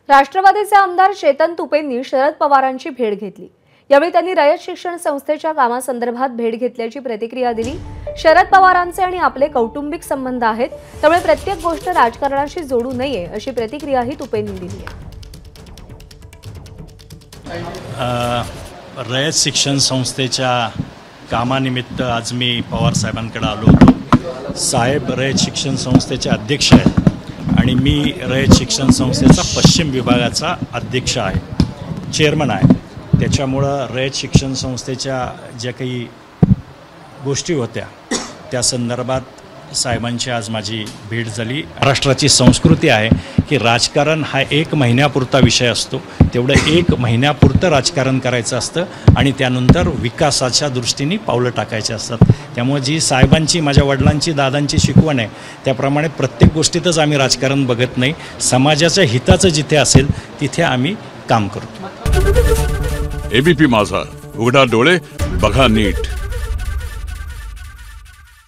राष्ट्रवादीचे आमदार चेतन तुपेंनी शरद पवारांची भेट घेतली। यावेळी त्यांनी रयत शिक्षण संस्थेच्या कामासंदर्भात भेट घेतल्याची प्रतिक्रिया दिली। शरद पवारांचे आणि आपले कौटुंबिक संबंध आहेत, त्यामुळे प्रत्येक गोष्ट राजकारणाशी जोडू नये अशी प्रतिक्रियाही तुपेंनी दिली आहे। रयत शिक्षण संस्थेच्या कामानिमित्त आज मी पवार साहेबांकडे आलो होतो। साहेब रयत शिक्षण संस्थेचे अध्यक्ष आहेत आणि मी रयत शिक्षण संस्थेचा पश्चिम विभागाचा अध्यक्ष आहे, चेअरमन आहे। त्याच्यामुळं रयत शिक्षण संस्थेच्या ज्या काही गोष्टी होत्या त्या संदर्भात साहेबांची आज माझी भेट झाली। महाराष्ट्राची संस्कृती आहे की राजकारण हा 1 महिन्यापुरता विषय असतो, तेवढं 1 महिन्यापुरतं राजकारण करायचं असतं आणि त्यानंतर विकासाच्या दृष्टीने पावलं टाकायची असतात। त्यामुळे जी साहेबांची, माझ्या वडिलांची, दादांची शिकवण आहे त्याप्रमाणे प्रत्येक गोष्टीतच आम्ही राजकारण बघत नाही, समाजाच्या हिताचं जिथे असेल तिथे आम्ही काम करतो। एबीपी माझा, उघडा डोळे बघा नीट।